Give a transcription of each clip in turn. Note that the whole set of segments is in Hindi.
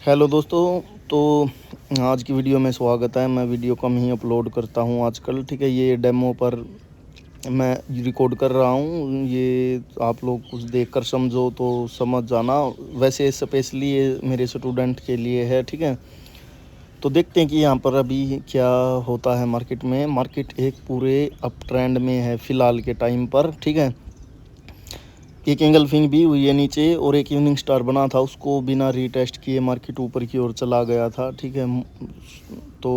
हेलो दोस्तों। तो आज की वीडियो में स्वागत है। मैं वीडियो कम ही अपलोड करता हूँ आजकल, ठीक है। ये डेमो पर मैं रिकॉर्ड कर रहा हूँ, ये आप लोग कुछ देखकर समझो तो समझ जाना। वैसे स्पेशली ये मेरे स्टूडेंट के लिए है, ठीक है। तो देखते हैं कि यहाँ पर अभी क्या होता है मार्केट में। मार्केट एक पूरे अप ट्रेंड में है फ़िलहाल के टाइम पर, ठीक है। एक एंगल्फिंग भी हुई है नीचे और एक इवनिंग स्टार बना था, उसको बिना रीटेस्ट किए मार्केट ऊपर की ओर चला गया था, ठीक है। तो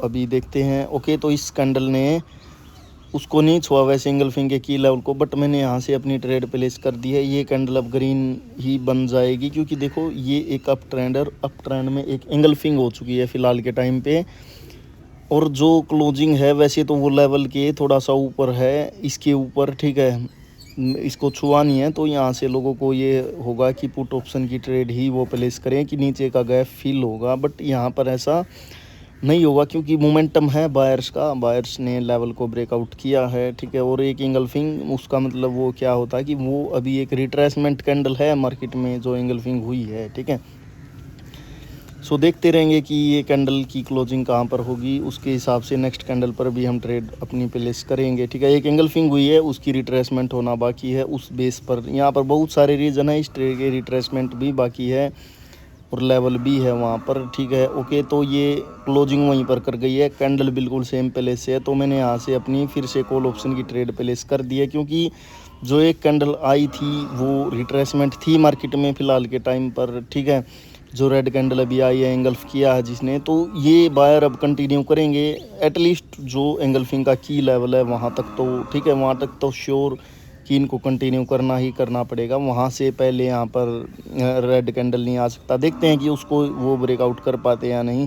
अभी देखते हैं। ओके, तो इस कैंडल ने उसको नहीं छुआ वैसे एंगल्फिंग के की लेवल को, बट मैंने यहाँ से अपनी ट्रेड प्लेस कर दी है। ये कैंडल अब ग्रीन ही बन जाएगी क्योंकि देखो ये एक अप ट्रेंड है, अप ट्रेंड में एक एंगल्फिंग हो चुकी है फ़िलहाल के टाइम पे। और जो क्लोजिंग है वैसे तो वो लेवल के थोड़ा सा ऊपर है इसके ऊपर, ठीक है। इसको छुआ नहीं है, तो यहाँ से लोगों को ये होगा कि पुट ऑप्शन की ट्रेड ही वो प्लेस करें कि नीचे का गैप फिल होगा, बट यहाँ पर ऐसा नहीं होगा क्योंकि मोमेंटम है बायर्स का। बायर्स ने लेवल को ब्रेकआउट किया है, ठीक है। और एक एंगल्फिंग, उसका मतलब वो क्या होता है कि वो अभी एक रिट्रेसमेंट कैंडल है मार्केट में जो एंगल्फिंग हुई है, ठीक है। सो देखते रहेंगे कि ये कैंडल की क्लोजिंग कहाँ पर होगी, उसके हिसाब से नेक्स्ट कैंडल पर भी हम ट्रेड अपनी प्लेस करेंगे, ठीक है। एक एंगल्फिंग हुई है, उसकी रिट्रेसमेंट होना बाकी है उस बेस पर। यहाँ पर बहुत सारे रीज़न है, इस ट्रेड के रिट्रेसमेंट भी बाकी है और लेवल भी है वहाँ पर, ठीक है। ओके, तो ये क्लोजिंग वहीं पर कर गई है, कैंडल बिल्कुल सेम प्लेस से है, तो मैंने यहाँ से अपनी फिर से कॉल ऑप्शन की ट्रेड प्लेस कर दी है क्योंकि जो एक कैंडल आई थी वो रिट्रेसमेंट थी मार्केट में फ़िलहाल के टाइम पर, ठीक है। जो रेड कैंडल अभी आई है, एंगल्फ किया है जिसने, तो ये बायर अब कंटिन्यू करेंगे एटलीस्ट जो एंगल्फिंग का की लेवल है वहाँ तक, तो ठीक है। वहाँ तक तो श्योर कि इनको कंटिन्यू करना ही करना पड़ेगा। वहाँ से पहले यहाँ पर रेड कैंडल नहीं आ सकता। देखते हैं कि उसको वो ब्रेकआउट कर पाते या नहीं।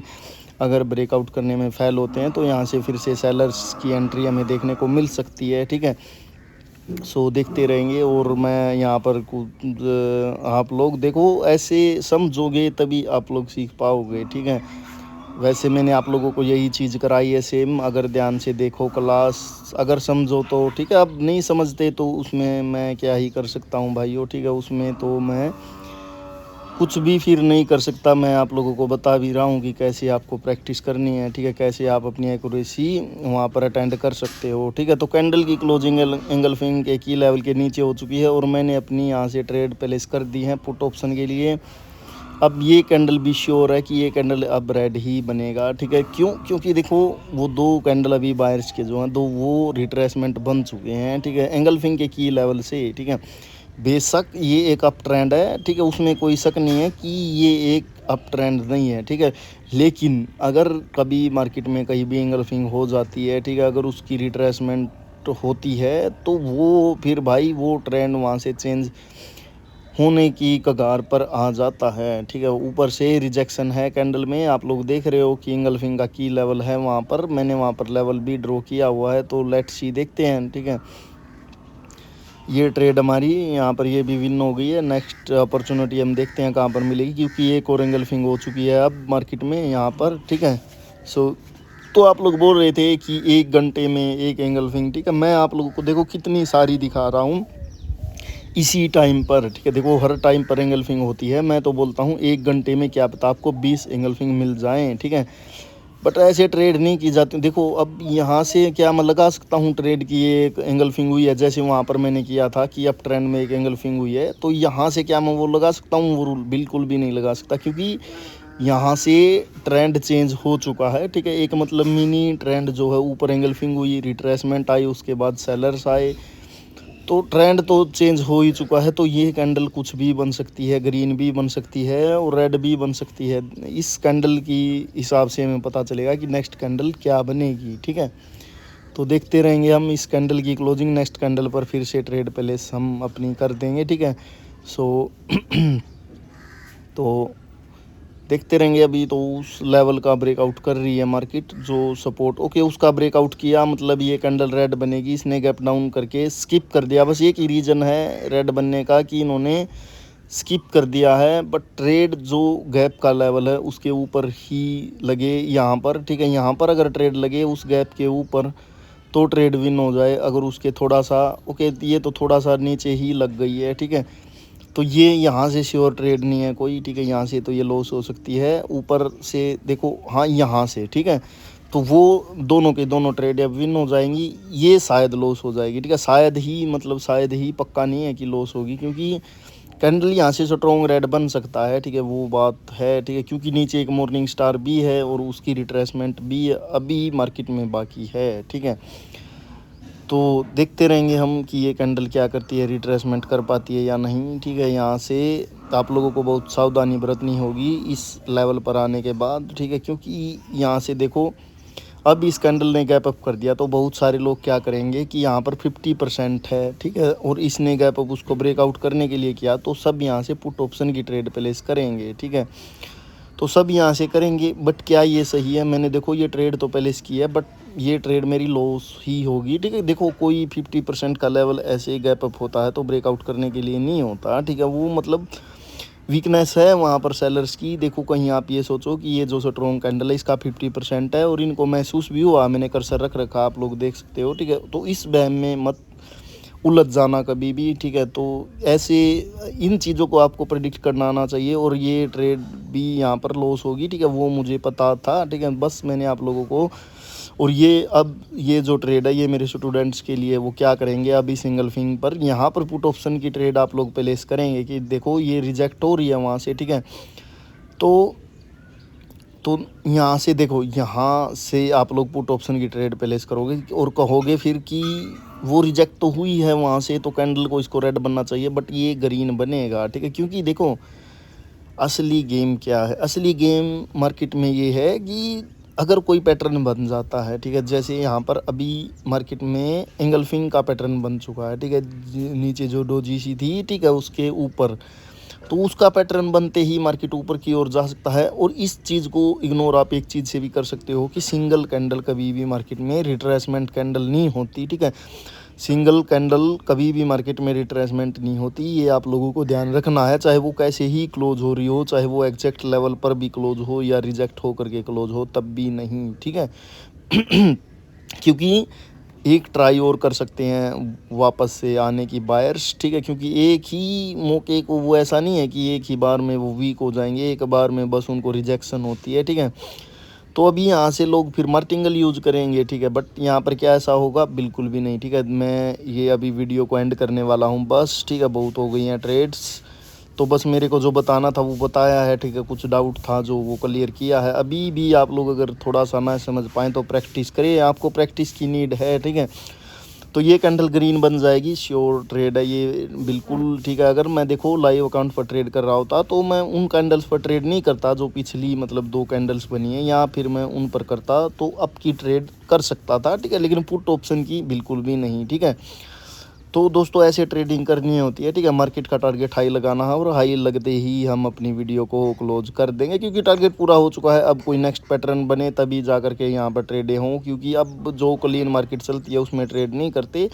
अगर ब्रेकआउट करने में फेल होते हैं तो यहाँ से फिर से सेलर्स की एंट्री हमें देखने को मिल सकती है, ठीक है। सो देखते रहेंगे। और मैं यहाँ पर कुछ आप लोग देखो ऐसे समझोगे तभी आप लोग सीख पाओगे, ठीक है। वैसे मैंने आप लोगों को यही चीज़ कराई है सेम, अगर ध्यान से देखो क्लास, अगर समझो तो ठीक है। अब नहीं समझते तो उसमें मैं क्या ही कर सकता हूँ भाइयों, ठीक है। उसमें तो मैं कुछ भी फिर नहीं कर सकता। मैं आप लोगों को बता भी रहा हूँ कि कैसे आपको प्रैक्टिस करनी है, ठीक है। कैसे आप अपनी एक्यूरेसी वहाँ पर अटेंड कर सकते हो, ठीक है। तो कैंडल की क्लोजिंग एंगल्फिंग के की लेवल के नीचे हो चुकी है और मैंने अपनी यहाँ से ट्रेड प्लेस कर दी है पुट ऑप्शन के लिए। अब ये कैंडल भी श्योर है कि ये कैंडल अब रेड ही बनेगा, ठीक है। क्यों? क्योंकि देखो वो दो कैंडल अभी बायर्स के जो हैं दो, वो रिट्रेसमेंट बन चुके हैं, ठीक है, एंगल्फिंग के की लेवल से, ठीक है। बेशक ये एक अप ट्रेंड है, ठीक है, उसमें कोई शक नहीं है कि ये एक अप ट्रेंड नहीं है, ठीक है। लेकिन अगर कभी मार्केट में कहीं भी एंगल्फिंग हो जाती है, ठीक है, अगर उसकी रिट्रेसमेंट होती है तो वो फिर भाई वो ट्रेंड वहाँ से चेंज होने की कगार पर आ जाता है, ठीक है। ऊपर से रिजेक्शन है कैंडल में, आप लोग देख रहे हो कि एंगल्फिंग का की लेवल है वहाँ पर। मैंने वहाँ पर लेवल भी ड्रॉ किया हुआ है, तो लेट्स सी देखते हैं, ठीक है। ये ट्रेड हमारी यहाँ पर ये भी विन हो गई है। नेक्स्ट अपॉर्चुनिटी हम देखते हैं कहाँ पर मिलेगी क्योंकि एक और एंगल्फिंग हो चुकी है अब मार्केट में यहाँ पर, ठीक है। सो तो आप लोग बोल रहे थे कि 1 घंटे में एक एंगल्फिंग, ठीक है। मैं आप लोगों को देखो कितनी सारी दिखा रहा हूँ इसी टाइम पर, ठीक है। देखो हर टाइम पर एंगल्फिंग होती है, मैं तो बोलता हूँ 1 घंटे में क्या पता आपको 20 एंगल्फिंग मिल जाएँ, ठीक है। बट ऐसे ट्रेड नहीं की जाती। देखो अब यहाँ से क्या मैं लगा सकता हूँ ट्रेड की ये एक एंगल्फिंग हुई है जैसे वहाँ पर मैंने किया था कि अप ट्रेंड में एक एंगल्फिंग हुई है, तो यहाँ से क्या मैं वो लगा सकता हूँ? वो रूल बिल्कुल भी नहीं लगा सकता क्योंकि यहाँ से ट्रेंड चेंज हो चुका है, ठीक है। एक मतलब मिनी ट्रेंड जो है, ऊपर एंगल्फिंग हुई, रिट्रेसमेंट आई, उसके बाद सेलर्स आए, तो ट्रेंड तो चेंज हो ही चुका है। तो ये कैंडल कुछ भी बन सकती है, ग्रीन भी बन सकती है और रेड भी बन सकती है। इस कैंडल की हिसाब से हमें पता चलेगा कि नेक्स्ट कैंडल क्या बनेगी, ठीक है। तो देखते रहेंगे हम इस कैंडल की क्लोजिंग, नेक्स्ट कैंडल पर फिर से ट्रेड प्लेस हम अपनी कर देंगे, ठीक है। सो तो देखते रहेंगे। अभी तो उस लेवल का ब्रेकआउट कर रही है मार्केट जो सपोर्ट, ओके, उसका ब्रेकआउट किया मतलब ये कैंडल रेड बनेगी। इसने गैप डाउन करके स्किप कर दिया, बस एक ही रीज़न है रेड बनने का कि इन्होंने स्किप कर दिया है। बट ट्रेड जो गैप का लेवल है उसके ऊपर ही लगे यहाँ पर, ठीक है। यहाँ पर अगर ट्रेड लगे उस गैप के ऊपर तो ट्रेड विन हो जाए। अगर उसके थोड़ा सा, ओके, ये तो थोड़ा सा नीचे ही लग गई है, ठीक है। तो ये यहाँ से श्योर ट्रेड नहीं है कोई, ठीक है। यहाँ से तो ये लॉस हो सकती है, ऊपर से देखो, हाँ यहाँ से, ठीक है। तो वो दोनों के दोनों ट्रेड अब विन हो जाएंगी, ये शायद लॉस हो जाएगी, ठीक है। शायद ही, मतलब शायद ही, पक्का नहीं है कि लॉस होगी, क्योंकि कैंडल यहाँ से स्ट्रॉन्ग रेड बन सकता है, ठीक है, वो बात है, ठीक है। क्योंकि नीचे एक मॉर्निंग स्टार भी है और उसकी रिट्रेसमेंट भी अभी मार्केट में बाकी है, ठीक है। तो देखते रहेंगे हम कि ये कैंडल क्या करती है, रिट्रेसमेंट कर पाती है या नहीं, ठीक है। यहाँ से आप लोगों को बहुत सावधानी बरतनी होगी इस लेवल पर आने के बाद, ठीक है। क्योंकि यहाँ से देखो, अब इस कैंडल ने गैप अप कर दिया तो बहुत सारे लोग क्या करेंगे कि यहाँ पर 50% है, ठीक है, और इसने गैप अप उसको ब्रेकआउट करने के लिए किया, तो सब यहाँ से पुट ऑप्शन की ट्रेड प्लेस करेंगे, ठीक है। तो सब यहाँ से करेंगे, बट क्या ये सही है? मैंने देखो ये ट्रेड तो प्लेस की है, बट ये ट्रेड मेरी लॉस ही होगी, ठीक है। देखो कोई 50% का लेवल ऐसे गैप अप होता है तो ब्रेकआउट करने के लिए नहीं होता, ठीक है। वो मतलब वीकनेस है वहाँ पर सेलर्स की। देखो कहीं आप ये सोचो कि ये जो स्ट्रॉन्ग कैंडल है इसका 50% है और इनको महसूस भी हुआ, मैंने कर्सर रख रखा, आप लोग देख सकते हो, ठीक है। तो इस वहम में मत उलझ जाना कभी भी, ठीक है। तो ऐसे इन चीज़ों को आपको प्रेडिक्ट करना आना चाहिए, और ये ट्रेड भी यहाँ पर लॉस होगी, ठीक है, वो मुझे पता था, ठीक है। बस मैंने आप लोगों को, और ये अब ये जो ट्रेड है ये मेरे स्टूडेंट्स के लिए, वो क्या करेंगे, अभी सिंगल फिंग पर यहाँ पर पुट ऑप्शन की ट्रेड आप लोग प्लेस करेंगे कि देखो ये रिजेक्ट हो रही है वहाँ से, ठीक है। तो यहाँ से देखो, यहाँ से आप लोग पुट ऑप्शन की ट्रेड प्लेस करोगे और कहोगे फिर कि वो रिजेक्ट तो हुई है वहाँ से, तो कैंडल को इसको रेड बनना चाहिए, बट ये ग्रीन बनेगा, ठीक है। क्योंकि देखो असली गेम क्या है, असली गेम मार्केट में ये है कि अगर कोई पैटर्न बन जाता है, ठीक है, जैसे यहाँ पर अभी मार्केट में एंगल्फिंग का पैटर्न बन चुका है, ठीक है, नीचे जो डोजी सी थी, ठीक है, उसके ऊपर, तो उसका पैटर्न बनते ही मार्केट ऊपर की ओर जा सकता है। और इस चीज़ को इग्नोर आप एक चीज़ से भी कर सकते हो कि सिंगल कैंडल कभी भी मार्केट में रिट्रेसमेंट कैंडल नहीं होती, ठीक है। सिंगल कैंडल कभी भी मार्केट में रिट्रेसमेंट नहीं होती, ये आप लोगों को ध्यान रखना है, चाहे वो कैसे ही क्लोज हो रही हो, चाहे वो एग्जैक्ट लेवल पर भी क्लोज हो या रिजेक्ट हो करके क्लोज हो, तब भी नहीं, ठीक है। क्योंकि एक ट्राई और कर सकते हैं वापस से आने की बायर्स, ठीक है। क्योंकि एक ही मौके को, वो ऐसा नहीं है कि एक ही बार में वो वीक हो जाएंगे, एक बार में बस उनको रिजेक्शन होती है, ठीक है। तो अभी यहाँ से लोग फिर मार्टिंगल यूज़ करेंगे, ठीक है, बट यहाँ पर क्या ऐसा होगा? बिल्कुल भी नहीं, ठीक है। मैं ये अभी वीडियो को एंड करने वाला हूँ बस, ठीक है, बहुत हो गई हैं ट्रेड्स, तो बस मेरे को जो बताना था वो बताया है, ठीक है। कुछ डाउट था जो वो क्लियर किया है। अभी भी आप लोग अगर थोड़ा सा ना समझ पाएँ तो प्रैक्टिस करिए, आपको प्रैक्टिस की नीड है, ठीक है। तो ये कैंडल ग्रीन बन जाएगी, श्योर ट्रेड है ये, बिल्कुल, ठीक है। अगर मैं देखो लाइव अकाउंट पर ट्रेड कर रहा होता तो मैं उन कैंडल्स पर ट्रेड नहीं करता जो पिछली मतलब 2 कैंडल्स बनी है, या फिर मैं उन पर करता तो अप की ट्रेड कर सकता था, ठीक है, लेकिन पुट ऑप्शन की बिल्कुल भी नहीं, ठीक है। तो दोस्तों ऐसे ट्रेडिंग करनी होती है, ठीक है। मार्केट का टारगेट हाई लगाना है और हाई लगते ही हम अपनी वीडियो को क्लोज कर देंगे, क्योंकि टारगेट पूरा हो चुका है। अब कोई नेक्स्ट पैटर्न बने तभी जा कर के यहाँ पर ट्रेडें हों, क्योंकि अब जो क्लीन मार्केट चलती है उसमें ट्रेड नहीं करते।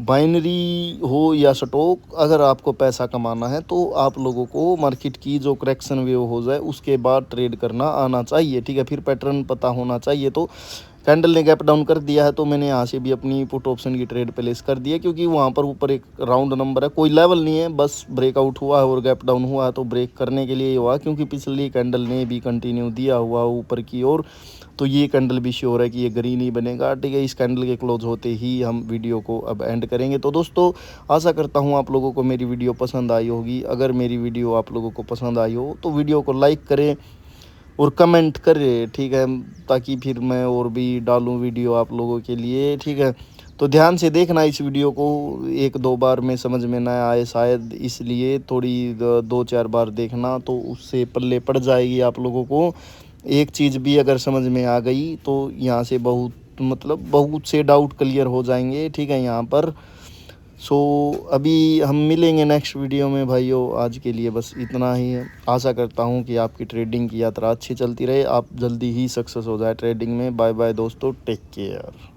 बाइनरी हो या स्टॉक, अगर आपको पैसा कमाना है तो आप लोगों को मार्केट की जो करेक्शन वेव हो जाए उसके बाद ट्रेड करना आना चाहिए, ठीक है। फिर पैटर्न पता होना चाहिए। तो कैंडल ने गैप डाउन कर दिया है तो मैंने यहाँ से भी अपनी पुट ऑप्शन की ट्रेड प्लेस कर दी है, क्योंकि वहाँ पर ऊपर एक राउंड नंबर है, कोई लेवल नहीं है, बस ब्रेकआउट हुआ है और गैप डाउन हुआ है तो ब्रेक करने के लिए ही हुआ, क्योंकि पिछली कैंडल ने भी कंटिन्यू दिया हुआ ऊपर की ओर। तो ये कैंडल भी श्योर है कि ये ग्रीन ही बनेगा, ठीक है। इस कैंडल के क्लोज होते ही हम वीडियो को अब एंड करेंगे। तो दोस्तों आशा करता हूँ आप लोगों को मेरी वीडियो पसंद आई होगी। अगर मेरी वीडियो आप लोगों को पसंद आई हो तो वीडियो को लाइक करें और कमेंट करे, ठीक है, ताकि फिर मैं और भी डालूं वीडियो आप लोगों के लिए, ठीक है। तो ध्यान से देखना इस वीडियो को, 1-2 बार में समझ में ना आए शायद, इसलिए थोड़ी 2-4 बार देखना, तो उससे पल्ले पड़ जाएगी आप लोगों को। एक चीज़ भी अगर समझ में आ गई तो यहाँ से बहुत से डाउट क्लियर हो जाएंगे, ठीक है, यहाँ पर। सो अभी हम मिलेंगे नेक्स्ट वीडियो में भाइयों, आज के लिए बस इतना ही है। आशा करता हूँ कि आपकी ट्रेडिंग की यात्रा अच्छी चलती रहे, आप जल्दी ही सक्सेस हो जाए ट्रेडिंग में। बाय बाय दोस्तों, टेक केयर।